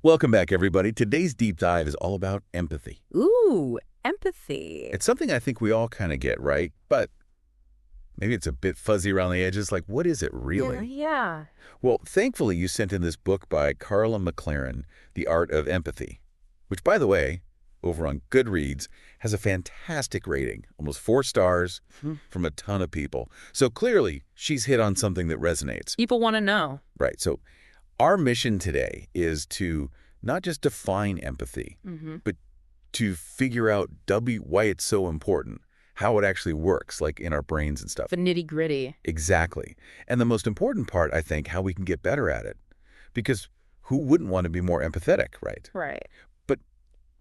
Welcome back, everybody. Today's deep dive is all about empathy. Ooh, empathy. It's something I think we all kind of get, right? But maybe it's a bit fuzzy around the edges. Like, what is it really? Yeah. Well, thankfully, you sent in this book by Karla McLaren, The Art of Empathy, which, by the way, over on Goodreads, has a fantastic rating, almost 4 stars from a ton of people. So clearly, she's hit on something that resonates. People want to know. Right. So our mission today is to not just define empathy, but to figure out why it's so important, how it actually works, like in our brains and stuff. The nitty-gritty. Exactly. And the most important part, I think, how we can get better at it. Because who wouldn't want to be more empathetic, right? Right. But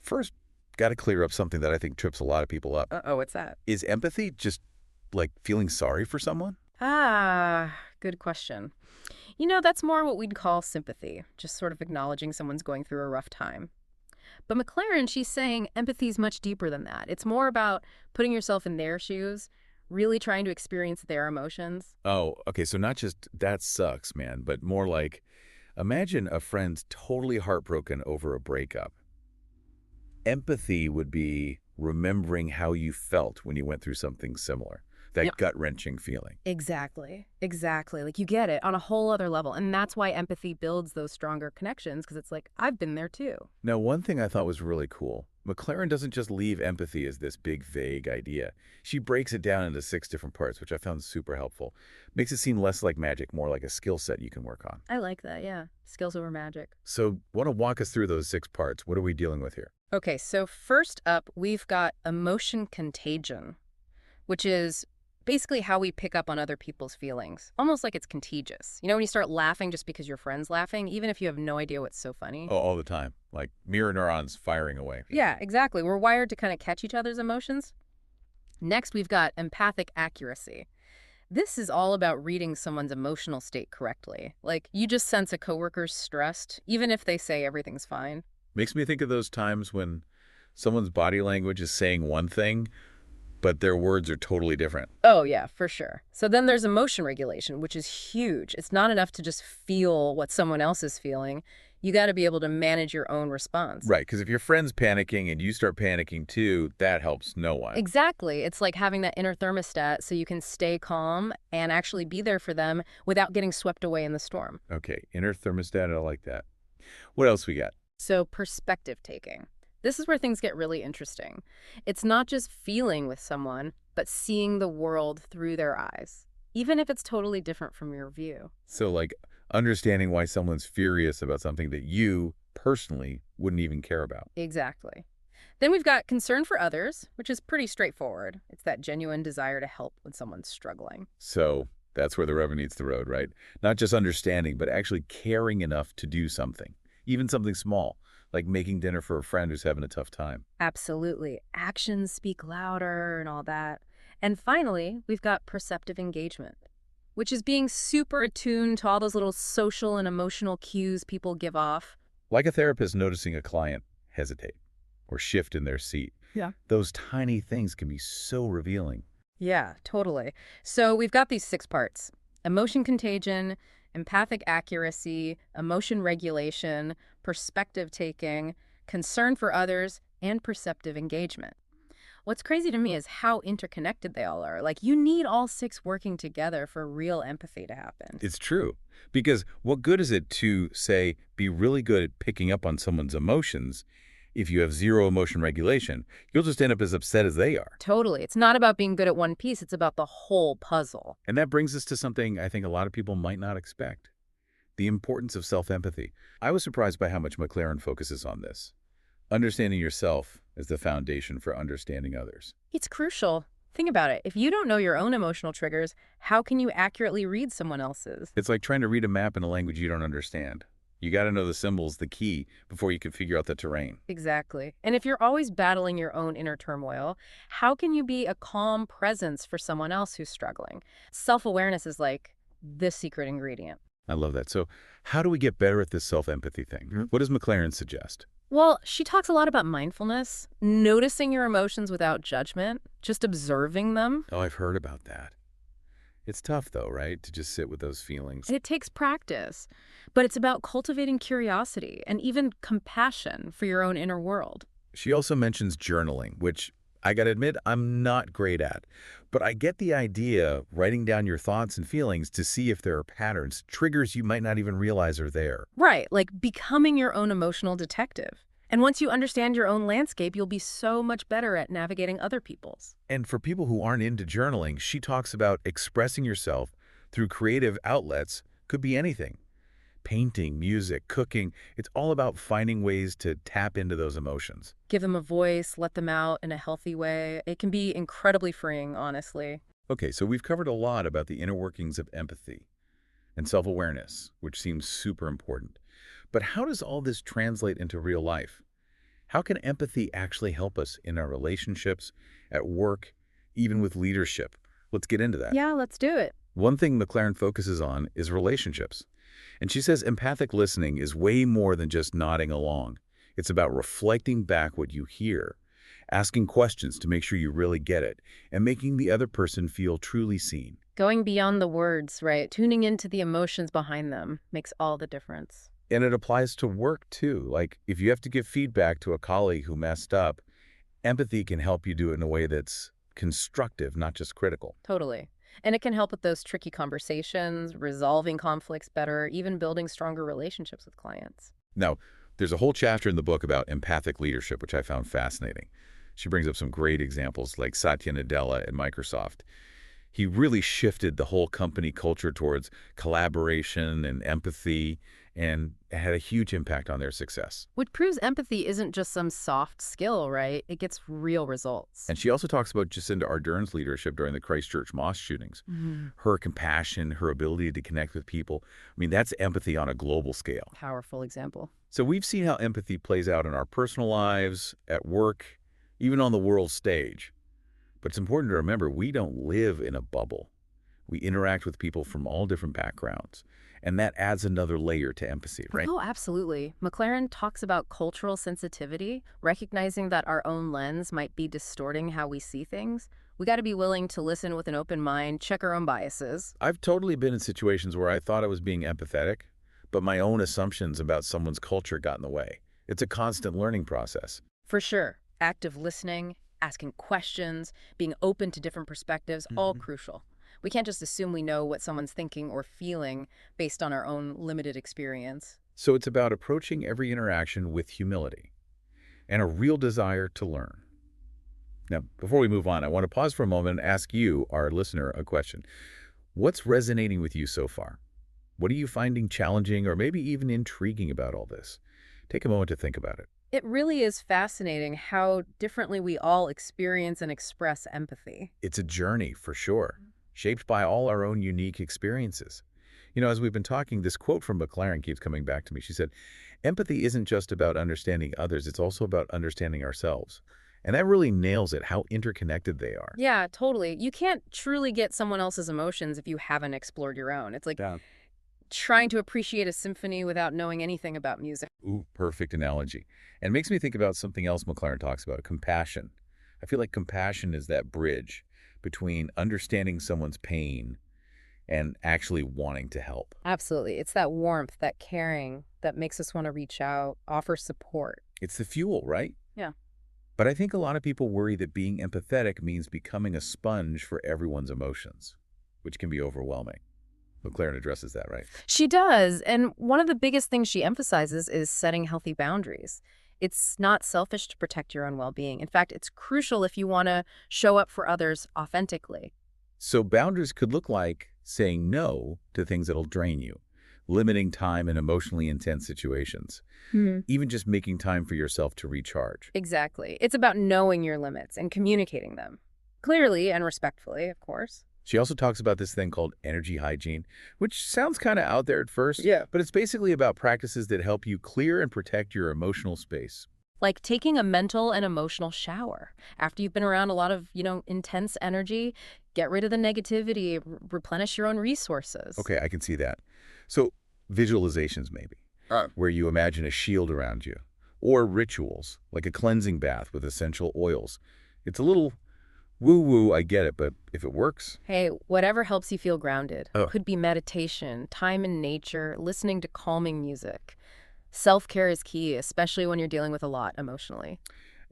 first, got to clear up something that I think trips a lot of people up. Uh-oh, what's that? Is empathy just like feeling sorry for someone? Good question. You know, that's more what we'd call sympathy, just sort of acknowledging someone's going through a rough time. But McLaren, she's saying empathy is much deeper than that. It's more about putting yourself in their shoes, really trying to experience their emotions. Oh, okay. So not just that sucks, man, but more like imagine a friend's totally heartbroken over a breakup. Empathy would be remembering how you felt when you went through something similar. That Yep. gut-wrenching feeling. Exactly. Like you get it on a whole other level. And that's why empathy builds those stronger connections, because it's like, I've been there too. Now, one thing I thought was really cool, McLaren doesn't just leave empathy as this big, vague idea. She breaks it down into 6 different parts, which I found super helpful. Makes it seem less like magic, more like a skill set you can work on. I like that, yeah. Skills over magic. So, want to walk us through those 6 parts? What are we dealing with here? Okay, so first up, we've got emotion contagion, which is basically how we pick up on other people's feelings, almost like it's contagious. You know, when you start laughing just because your friend's laughing, even if you have no idea what's so funny. Oh, all the time. Like mirror neurons firing away. Yeah, exactly. We're wired to kind of catch each other's emotions. Next, we've got empathic accuracy. This is all about reading someone's emotional state correctly. Like, you just sense a coworker's stressed, even if they say everything's fine. Makes me think of those times when someone's body language is saying one thing, but their words are totally different. Oh, yeah, for sure. So then there's emotion regulation, which is huge. It's not enough to just feel what someone else is feeling. You got to be able to manage your own response. Right, because if your friend's panicking and you start panicking too, that helps no one. Exactly. It's like having that inner thermostat so you can stay calm and actually be there for them without getting swept away in the storm. Okay, inner thermostat, I like that. What else we got? So perspective taking. This is where things get really interesting. It's not just feeling with someone, but seeing the world through their eyes, even if it's totally different from your view. So like understanding why someone's furious about something that you personally wouldn't even care about. Exactly. Then we've got concern for others, which is pretty straightforward. It's that genuine desire to help when someone's struggling. So that's where the rubber meets the road, right? Not just understanding, but actually caring enough to do something, even something small, like making dinner for a friend who's having a tough time. Absolutely. Actions speak louder and all that. And finally, we've got perceptive engagement, which is being super attuned to all those little social and emotional cues people give off. Like a therapist noticing a client hesitate or shift in their seat. Yeah. Those tiny things can be so revealing. Yeah, totally. So we've got these 6 parts: emotion contagion, empathic accuracy, emotion regulation, perspective taking, concern for others, and perceptive engagement. What's crazy to me is how interconnected they all are. Like, you need all 6 working together for real empathy to happen. It's true. Because what good is it to, say, be really good at picking up on someone's emotions if you have 0 emotion regulation? You'll just end up as upset as they are. Totally. It's not about being good at one piece. It's about the whole puzzle. And that brings us to something I think a lot of people might not expect. The importance of self-empathy. I was surprised by how much McLaren focuses on this. Understanding yourself is the foundation for understanding others. It's crucial. Think about it. If you don't know your own emotional triggers, how can you accurately read someone else's? It's like trying to read a map in a language you don't understand. You got to know the symbols, the key, before you can figure out the terrain. Exactly. And if you're always battling your own inner turmoil, how can you be a calm presence for someone else who's struggling? Self-awareness is like the secret ingredient. I love that. So how do we get better at this self-empathy thing? What does McLaren suggest? Well, she talks a lot about mindfulness, noticing your emotions without judgment, just observing them. Oh, I've heard about that. It's tough, though, right, to just sit with those feelings. And it takes practice, but it's about cultivating curiosity and even compassion for your own inner world. She also mentions journaling, which I gotta admit I'm not great at. But I get the idea, writing down your thoughts and feelings to see if there are patterns, triggers you might not even realize are there. Right, like becoming your own emotional detective. And once you understand your own landscape, you'll be so much better at navigating other people's. And for people who aren't into journaling, she talks about expressing yourself through creative outlets, could be anything. Painting, music, cooking, it's all about finding ways to tap into those emotions. Give them a voice, let them out in a healthy way. It can be incredibly freeing, honestly. Okay, so we've covered a lot about the inner workings of empathy and self-awareness, which seems super important. But how does all this translate into real life? How can empathy actually help us in our relationships, at work, even with leadership? Let's get into that. Yeah, let's do it. One thing McLaren focuses on is relationships. And she says empathic listening is way more than just nodding along. It's about reflecting back what you hear, asking questions to make sure you really get it, and making the other person feel truly seen. Going beyond the words, right? Tuning into the emotions behind them makes all the difference. And it applies to work too. Like if you have to give feedback to a colleague who messed up, empathy can help you do it in a way that's constructive, not just critical. Totally. And it can help with those tricky conversations, resolving conflicts better, even building stronger relationships with clients. Now, there's a whole chapter in the book about empathic leadership, which I found fascinating. She brings up some great examples like Satya Nadella at Microsoft. He really shifted the whole company culture towards collaboration and empathy and had a huge impact on their success. Which proves empathy isn't just some soft skill, right? It gets real results. And she also talks about Jacinda Ardern's leadership during the Christchurch mosque shootings. Her compassion, her ability to connect with people. I mean, that's empathy on a global scale. Powerful example. So we've seen how empathy plays out in our personal lives, at work, even on the world stage. But it's important to remember we don't live in a bubble. We interact with people from all different backgrounds. And that adds another layer to empathy, right? Oh, absolutely. McLaren talks about cultural sensitivity, recognizing that our own lens might be distorting how we see things. We got to be willing to listen with an open mind, check our own biases. I've totally been in situations where I thought I was being empathetic, but my own assumptions about someone's culture got in the way. It's a constant learning process. For sure. Active listening, asking questions, being open to different perspectives, all crucial. We can't just assume we know what someone's thinking or feeling based on our own limited experience. So it's about approaching every interaction with humility and a real desire to learn. Now, before we move on, I want to pause for a moment and ask you, our listener, a question. What's resonating with you so far? What are you finding challenging or maybe even intriguing about all this? Take a moment to think about it. It really is fascinating how differently we all experience and express empathy. It's a journey, for sure, shaped by all our own unique experiences. You know, as we've been talking, this quote from McLaren keeps coming back to me. She said, empathy isn't just about understanding others, it's also about understanding ourselves. And that really nails it, how interconnected they are. Yeah, totally. You can't truly get someone else's emotions if you haven't explored your own. It's like trying to appreciate a symphony without knowing anything about music. Ooh, perfect analogy. And it makes me think about something else McLaren talks about, compassion. I feel like compassion is that bridge between understanding someone's pain and actually wanting to help. Absolutely. It's that warmth, that caring that makes us want to reach out, offer support. It's the fuel, right? Yeah. But I think a lot of people worry that being empathetic means becoming a sponge for everyone's emotions, which can be overwhelming. McLaren addresses that, right? She does. And one of the biggest things she emphasizes is setting healthy boundaries. It's not selfish to protect your own well-being. In fact, it's crucial if you want to show up for others authentically. So boundaries could look like saying no to things that'll drain you, limiting time in emotionally intense situations, even just making time for yourself to recharge. Exactly. It's about knowing your limits and communicating them. Clearly and respectfully, of course. She also talks about this thing called energy hygiene, which sounds kind of out there at first, Yeah. but it's basically about practices that help you clear and protect your emotional space. Like taking a mental and emotional shower. After you've been around a lot of, intense energy, get rid of the negativity, replenish your own resources. Okay, I can see that. So visualizations maybe, where you imagine a shield around you, or rituals, like a cleansing bath with essential oils. It's a little Woo-woo, I get it, but if it works, Hey, whatever helps you feel grounded. oh, Could be meditation, time in nature, listening to calming music. Self-care is key, especially when you're dealing with a lot emotionally.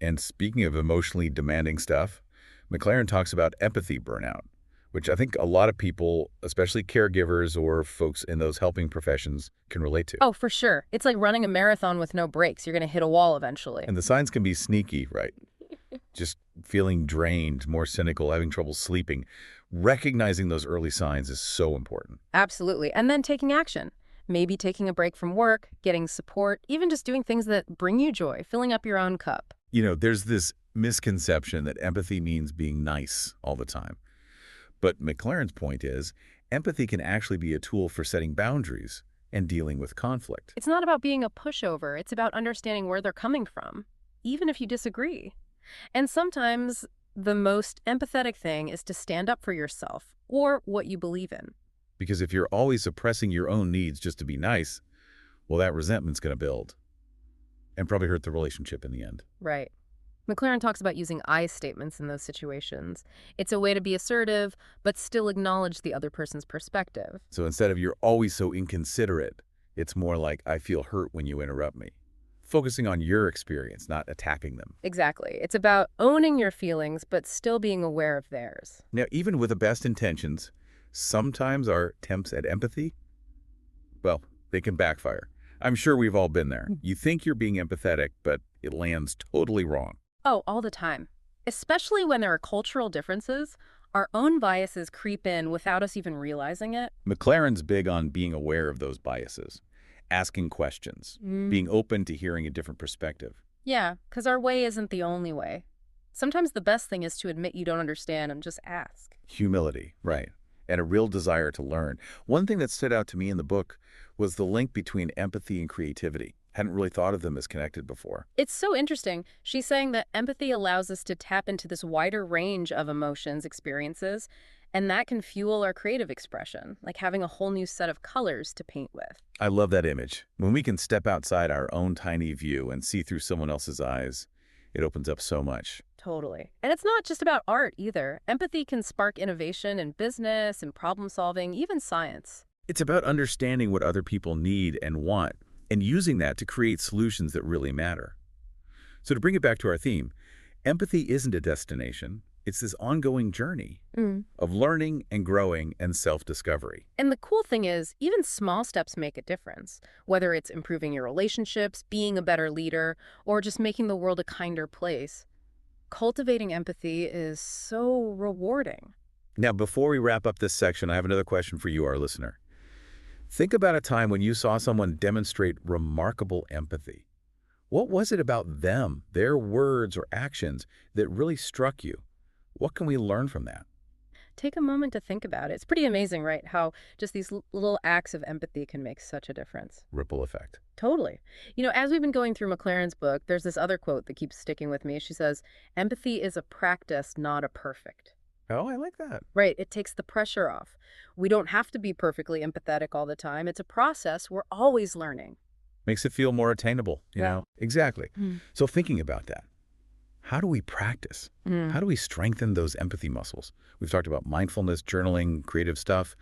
and speaking of emotionally demanding stuff, McLaren talks about empathy burnout, which I think a lot of people, especially caregivers or folks in those helping professions, can relate to. Oh, for sure. It's like running a marathon with no brakes. You're going to hit a wall eventually. And the signs can be sneaky, right? Just feeling drained, more cynical, having trouble sleeping. Recognizing those early signs is so important. Absolutely. And then taking action. Maybe taking a break from work, getting support, even just doing things that bring you joy, filling up your own cup. There's this misconception that empathy means being nice all the time. But McLaren's point is, empathy can actually be a tool for setting boundaries and dealing with conflict. It's not about being a pushover. It's about understanding where they're coming from, even if you disagree. And sometimes the most empathetic thing is to stand up for yourself or what you believe in. Because if you're always suppressing your own needs just to be nice, well, that resentment's going to build and probably hurt the relationship in the end. Right. McLaren talks about using I statements in those situations. It's a way to be assertive, but still acknowledge the other person's perspective. So instead of "you're always so inconsiderate," it's more like "I feel hurt when you interrupt me." Focusing on your experience, not attacking them. Exactly. It's about owning your feelings, but still being aware of theirs. Now, even with the best intentions, sometimes our attempts at empathy, well, they can backfire. I'm sure we've all been there. You think you're being empathetic, but it lands totally wrong. Oh, all the time. Especially when there are cultural differences, our own biases creep in without us even realizing it. McLaren's big on being aware of those biases, asking questions, being open to hearing a different perspective. Yeah, because our way isn't the only way. Sometimes the best thing is to admit you don't understand and just ask. Humility, right, and a real desire to learn. One thing that stood out to me in the book was the link between empathy and creativity. Hadn't really thought of them as connected before. It's so interesting. She's saying that empathy allows us to tap into this wider range of emotions, experiences, and that can fuel our creative expression, like having a whole new set of colors to paint with. I love that image. When we can step outside our own tiny view and see through someone else's eyes, it opens up so much. Totally. And it's not just about art either. Empathy can spark innovation in business and problem solving, even science. It's about understanding what other people need and want, and using that to create solutions that really matter. So to bring it back to our theme, empathy isn't a destination. It's this ongoing journey of learning and growing and self-discovery. And the cool thing is, even small steps make a difference. Whether it's improving your relationships, being a better leader, or just making the world a kinder place. Cultivating empathy is so rewarding. Now, before we wrap up this section, I have another question for you, our listener. Think about a time when you saw someone demonstrate remarkable empathy. What was it about them, their words or actions, that really struck you? What can we learn from that? Take a moment to think about it. It's pretty amazing, right? How just these little acts of empathy can make such a difference. Ripple effect. Totally. As we've been going through McLaren's book, there's this other quote that keeps sticking with me. She says, empathy is a practice, not a perfect. Oh, I like that. Right. It takes the pressure off. We don't have to be perfectly empathetic all the time. It's a process. We're always learning. Makes it feel more attainable, you know? Exactly. So thinking about that, how do we practice? How do we strengthen those empathy muscles? We've talked about mindfulness, journaling, creative stuff,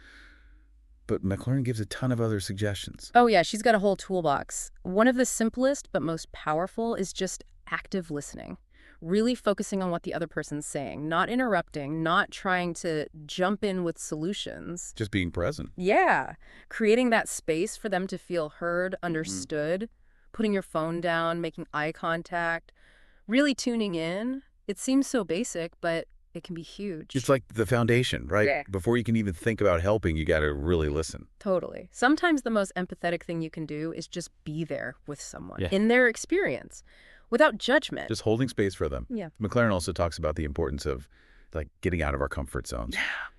but McLaren gives a ton of other suggestions. Oh, yeah. She's got a whole toolbox. One of the simplest but most powerful is just active listening. Really focusing on what the other person's saying, not interrupting, not trying to jump in with solutions. Just being present. Yeah. Creating that space for them to feel heard, understood, putting your phone down, making eye contact, really tuning in. It seems so basic, but it can be huge. It's like the foundation, right? Yeah. Before you can even think about helping, you got to really listen. Totally. Sometimes the most empathetic thing you can do is just be there with someone Yeah. in their experience without judgment. Just holding space for them. Yeah. McLaren also talks about the importance of getting out of our comfort zones.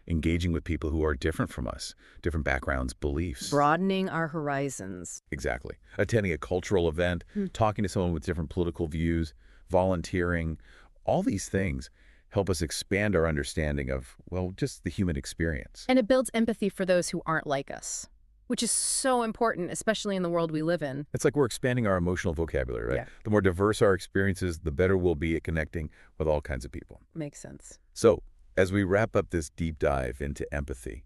Engaging with people who are different from us, different backgrounds, beliefs. Broadening our horizons. Exactly. Attending a cultural event, talking to someone with different political views, volunteering, all these things help us expand our understanding of, well, just the human experience. And it builds empathy for those who aren't like us. Which is so important, especially in the world we live in. It's like we're expanding our emotional vocabulary, right? Yeah. The more diverse our experiences, the better we'll be at connecting with all kinds of people. Makes sense. So, as we wrap up this deep dive into empathy,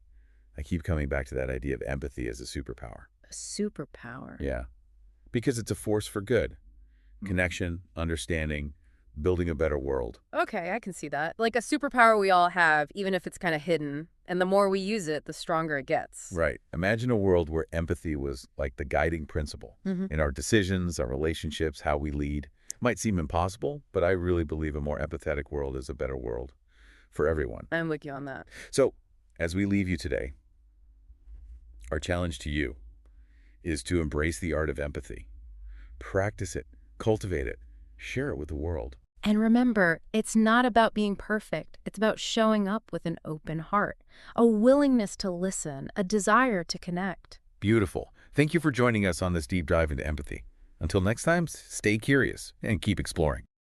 I keep coming back to that idea of empathy as a superpower. A superpower. Yeah. Because it's a force for good. Connection, understanding, building a better world. Okay, I can see that. Like a superpower we all have, even if it's kind of hidden. And the more we use it, the stronger it gets. Right. Imagine a world where empathy was like the guiding principle in our decisions, our relationships, how we lead. Might seem impossible, but I really believe a more empathetic world is a better world for everyone. I'm with you on that. So, as we leave you today, our challenge to you is to embrace the art of empathy. Practice it, cultivate it, share it with the world. And remember, it's not about being perfect. It's about showing up with an open heart, a willingness to listen, a desire to connect. Beautiful. Thank you for joining us on this deep dive into empathy. Until next time, stay curious and keep exploring.